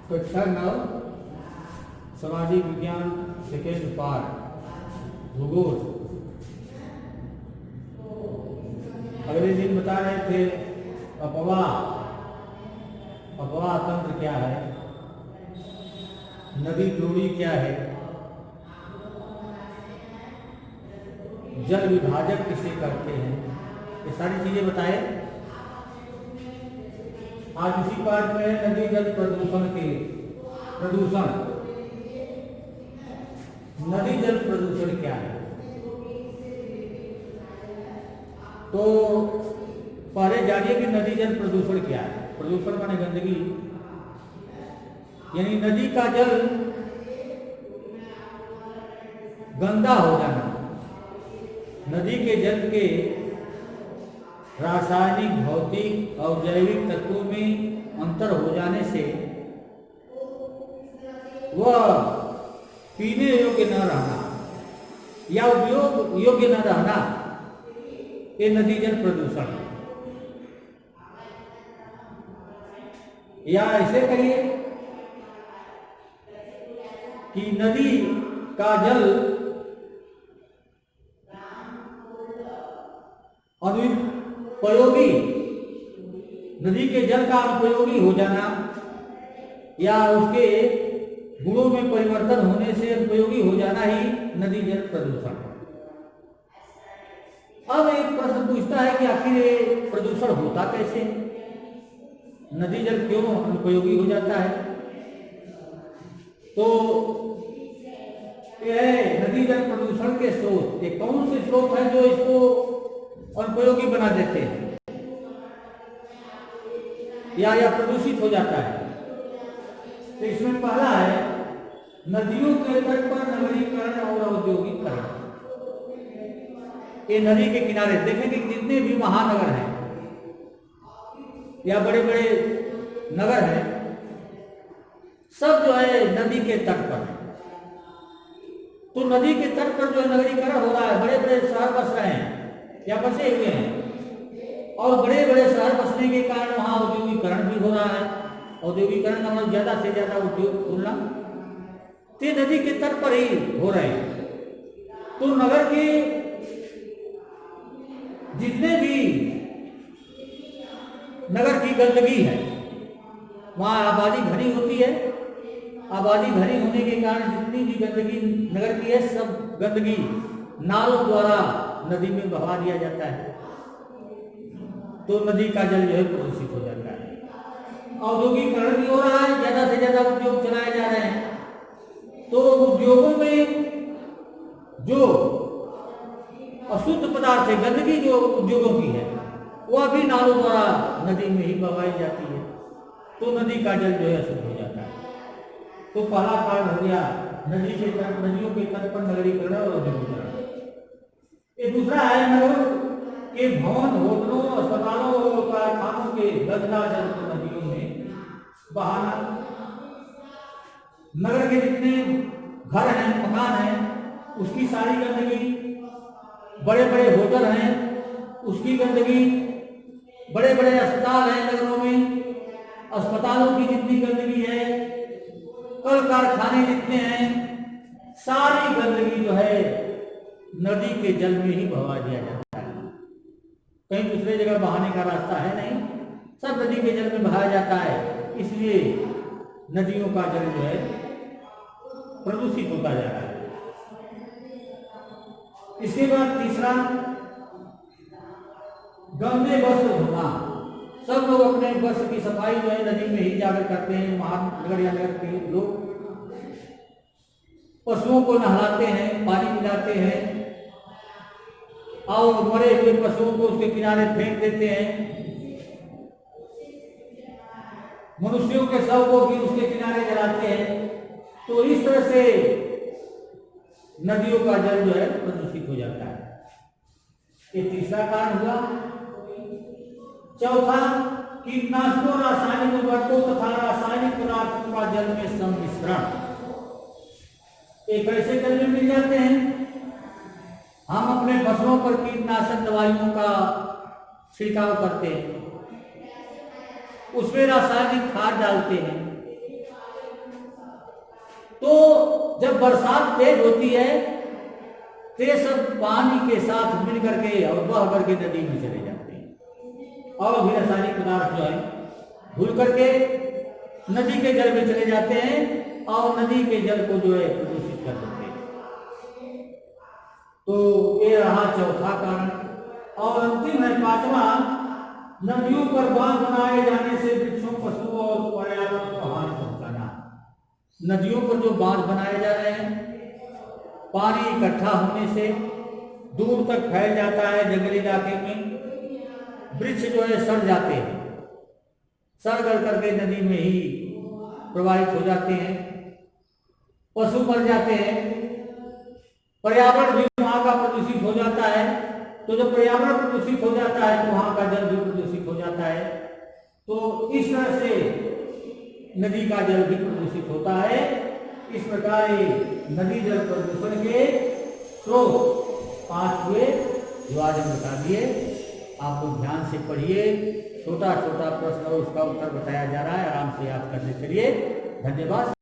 कक्षा 9 सामाजिक विज्ञान सेकेंड पार्ट भूगोल। अगले दिन बता रहे थे अपवाह तंत्र क्या है, नदी द्रोणी क्या है, जल विभाजक किसे करते हैं, ये सारी चीजें बताए। आज इसी पाठ में नदी जल प्रदूषण नदी जल प्रदूषण क्या है। तो पहले जानिए कि नदी जल प्रदूषण क्या है। प्रदूषण माने गंदगी, यानी नदी का जल गंदा हो जाना। नदी के जल के रासायनिक, भौतिक और जैविक तत्वों में अंतर हो जाने से वह पीने योग्य न रहना या उपयोग योग्य न रहना, ये नदी जल प्रदूषण है। या ऐसे कहिए कि नदी का जल अनुपयोगी, नदी के जल का अनुपयोगी हो जाना या उसके गुणों में परिवर्तन होने से अनुपयोगी हो जाना ही नदी जल प्रदूषण है। अब एक प्रश्न पूछता है कि आखिर ये प्रदूषण होता कैसे, नदी जल क्यों अनुपयोगी हो जाता है। तो यह नदी जल प्रदूषण के स्रोत, ये कौन से स्रोत हैं जो इसको अनुपयोगी बना देते हैं या प्रदूषित हो जाता है। तो इसमें पहला है नदियों के तट पर नगरीकरण और औद्योगिकरण। ये नदी के किनारे देखेंगे जितने भी महानगर हैं या बड़े बड़े नगर हैं, सब जो है नदी के तट पर है। तो नदी के तट पर जो है नगरीकरण हो रहा है, बड़े बड़े शहर बस रहे हैं या बसे हुए हैं, और बड़े बड़े शहर बसने के कारण वहां औद्योगिकरण भी हो रहा है। औद्योगिकरण मतलब ज्यादा से ज्यादा उद्योग खोलना, तो नदी के तट पर ही हो रहे हैं। तो नगर के जितने भी नगर की गंदगी है, वहां आबादी घनी होती है। आबादी घनी होने के कारण जितनी भी गंदगी नगर की है, सब गंदगी नालों द्वारा नदी में बहा दिया जाता है। तो नदी का जल जो है प्रदूषित हो जाता है। औद्योगिकरण भी हो रहा है, ज्यादा से ज्यादा उद्योग चलाए जा रहे हैं। तो उद्योगों में जो अशुद्ध पदार्थ है, गंदगी जो उद्योगों की है, वह भी नालों द्वारा नदी में ही बहाई जाती है। तो नदी का जल जो है अशुद्ध हो जाता है। तो पहला कारण हो गया नदी के तट, नदियों के तट पर नगरीकरण और औद्योगिकरण। ये दूसरा है नगर के भवन, होटलों, अस्पतालों और कारखानों के गंदा जल को नदियों में बहाना। नगर के जितने घर हैं, मकान हैं, उसकी सारी गंदगी, बड़े बड़े होटल हैं उसकी गंदगी, बड़े बड़े अस्पताल हैं नगरों में, अस्पतालों की जितनी गंदगी है, कल कारखाने जितने हैं, सारी गंदगी जो है नदी के जल में ही बहा दिया जाता है। कहीं दूसरे जगह बहाने का रास्ता है नहीं, सब नदी के जल में बहाया जाता है। इसलिए नदियों का जल जो है प्रदूषित होता जा रहा है। इसके बाद तीसरा, गंदे वस्त्र धोना। सब लोग अपने वस्त्र की सफाई जो है नदी में ही जाकर करते हैं। महानगर या नगर के लोग पशुओं को नहलाते हैं, पानी पिलाते हैं और मरे हुए पशुओं को उसके किनारे फेंक देते हैं। मनुष्यों के शव को भी उसके किनारे जलाते हैं। तो इस तरह से नदियों का जल जो है प्रदूषित हो जाता है। ये तीसरा कारण हुआ। चौथा, कीटनाशकों, रासायनिक उर्वरकों तथा रासायनिक पदार्थों का जल में सम्मिश्रण। एक ऐसे जल में मिल जाते हैं, हम अपने फसलों पर कीटनाशक दवाइयों का छिड़काव करते हैं, उसमें रासायनिक खाद डालते हैं, तो जब बरसात तेज होती है तो ये सब पानी के साथ मिल करके और बह करके नदी में चले जाते हैं और भी रासायनिक पदार्थ जो है घुल करके नदी के जल में चले जाते हैं और नदी के जल को जो है प्रदूषित कर देते हैं। तो ये रहा चौथा कारण। और अंतिम है पांचवा, नदियों पर बांध बनाए जाने से वृक्षों, पशुओं और पर्यावरण को हानि पहुंचाना। नदियों पर जो बांध बनाए जा रहे हैं, पानी इकट्ठा होने से दूर तक फैल जाता है, जंगली इलाके में वृक्ष जो है सड़ जाते हैं, सड़ गल करके नदी में ही प्रवाहित हो जाते हैं, पशु मर जाते हैं, पर्यावरण भी वहां का प्रदूषित हो जाता है। तो जब पर्यावरण प्रदूषित हो जाता है तो वहां का जल भी प्रदूषित हो जाता है। तो इस तरह से नदी का जल भी प्रदूषित होता है। इस प्रकार नदी जल प्रदूषण के स्रोत 5 हुए जो आज हम बता दिए। आप लोग ध्यान से पढ़िए, छोटा छोटा प्रश्न और उसका उत्तर बताया जा रहा है, आराम से याद करने के लिए। धन्यवाद।